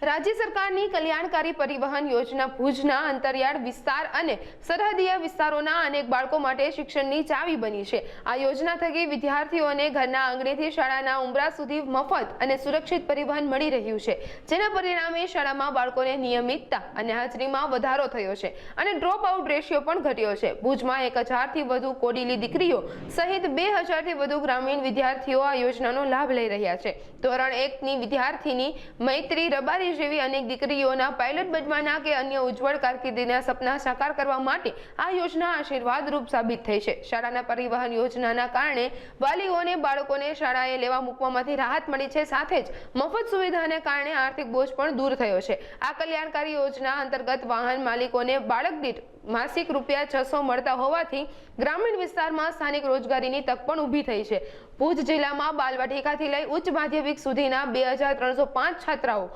રાજ્ય સરકારની કલ્યાણકારી પરિવહન યોજના ભુજના અંતરિયાળ વિસ્તાર અને સરહદીય વિસ્તારોના અનેક બાળકો માટે શિક્ષણની ચાવી બની છે। આ યોજના થકી વિદ્યાર્થીઓને ઘરના આંગણેથી શાળાના ઉંબરા સુધી મફત અને સુરક્ષિત પરિવહન મળી રહ્યું છે, જેના પરિણામે શાળામાં બાળકોને નિયમિતતા અને હાજરીમાં વધારો થયો છે અને ડ્રોપ આઉટ રેશિયો પણ ઘટ્યો છે। ભુજમાં 1000થી વધુ કોડીલી દીકરીઓ સહિત 2000થી વધુ ગ્રામીણ વિદ્યાર્થીઓ આ યોજનાનો લાભ લઈ રહ્યા છે। ધોરણ 1ની વિદ્યાર્થીની મૈત્રી રબારી જેવી અનેક દીકરીઓના પાયલટ બનવાના કે અન્ય ઉજ્જવળ કારકિર્દીના સપના સાકાર કરવા માટે આ યોજના આશીર્વાદરૂપ સાબિત થઈ છે। શાળાના પરિવહન યોજનાના કારણે વાલીઓને બાળકોને શાળાએ લેવા મૂકવામાંથી રાહત મળી છે, સાથે જ મફત સુવિધાને કારણે આર્થિક બોજ પણ દૂર થયો છે। આ કલ્યાણકારી યોજના અંતર્ગત વાહન માલિકોને બાળક દીઠ માસિક ₹600 મળતા હોવાથી ગ્રામીણ વિસ્તારમાં સ્થાનિક રોજગારીની તક પણ ઊભી થઈ છે। ભુજ જિલ્લામાં બાલવાટિકાથી લઈ ઉચ્ચ માધ્યમિક સુધીના 2305 છાત્રાઓ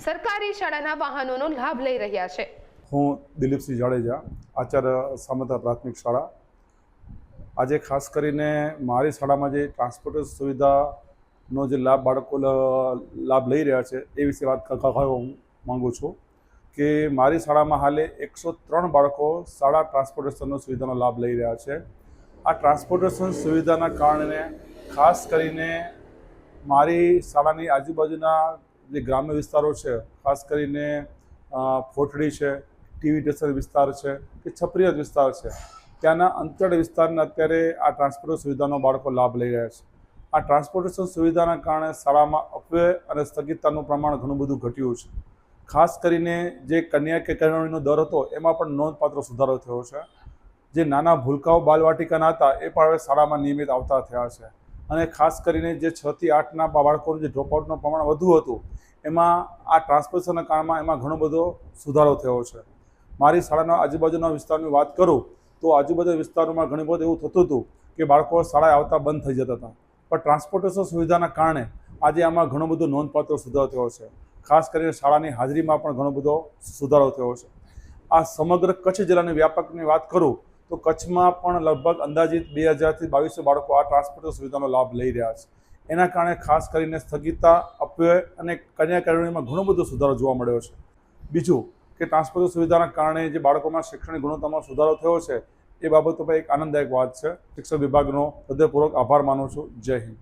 સરકારી શાળાના વાહનોનો લાભ લઈ રહ્યા છે। હું દિલીપસિંહ જાડેજા, આચાર્ય સામંતા પ્રાથમિક શાળા। આજે ખાસ કરીને મારી શાળામાં જે ટ્રાન્સપોર્ટેશન સુવિધાનો જે લાભ બાળકો લાભ લઈ રહ્યા છે એ વિશે વાત કરવા હું માગું છું કે મારી શાળામાં હાલે 103 બાળકો શાળા ટ્રાન્સપોર્ટેશનનો સુવિધાનો લાભ લઈ રહ્યા છે। આ ટ્રાન્સપોર્ટેશન સુવિધાના કારણે ખાસ કરીને મારી શાળાની આજુબાજુના જે ગ્રામ્ય વિસ્તારો છે, ખાસ કરીને ફોટડી છે, ટીવી સ્ટેશન વિસ્તાર છે કે છપરિયા વિસ્તાર છે, ત્યાંના અંતર વિસ્તારના અત્યારે આ ટ્રાન્સપોર્ટેશન સુવિધાનો બાળકો લાભ લઈ રહ્યા છે। આ ટ્રાન્સપોર્ટેશન સુવિધાના કારણે શાળામાં અપવ્યય અને સ્થગિતતાનું પ્રમાણ ઘણું બધું ઘટ્યું છે। ખાસ કરીને જે કન્યા કે કેળવણીનો દર હતો એમાં પણ નોંધપાત્ર સુધારો થયો છે। જે નાના ભૂલકાઓ બાલવાટિકાના હતા એ પણ હવે શાળામાં નિયમિત આવતા થયા છે અને ખાસ કરીને જે 6 થી 8ના બાળકોનું જે ડ્રોપઆઉટનું પ્રમાણ વધુ હતું એમાં આ ટ્રાન્સપોર્ટેશનના કારણમાં એમાં ઘણો બધો સુધારો થયો છે। મારી શાળાના આજુબાજુના વિસ્તારની વાત કરું તો આજુબાજુ વિસ્તારોમાં ઘણી વખત એવું થતું હતું કે બાળકો શાળાએ આવતા બંધ થઈ જતા હતા, પણ ટ્રાન્સપોર્ટેશન સુવિધાના કારણે આજે આમાં ઘણો બધો નોંધપાત્ર સુધારો થયો છે। ખાસ કરીને શાળાની હાજરીમાં પણ ઘણો બધો સુધારો થયો છે। આ સમગ્ર કચ્છ જિલ્લાની વ્યાપકની વાત કરું તો કચ્છમાં પણ લગભગ અંદાજિત 2000 થી 2200 બાળકો આ ટ્રાન્સપોર્ટેશન સુવિધાનો લાભ લઈ રહ્યા છે। એના કારણે ખાસ કરીને સ્થગિતતા, અપવ્યય અને કન્યા કેળવણીમાં ઘણો બધો સુધારો જોવા મળ્યો છે। બીજું કે ટ્રાન્સપોર્ટેશન સુવિધાના કારણે જે બાળકોમાં શૈક્ષણિક ગુણવત્તામાં સુધારો થયો છે એ બાબતો પર એક આનંદદાયક વાત છે। શિક્ષણ વિભાગનો હૃદયપૂર્વક આભાર માનું છું। જય હિન્દ।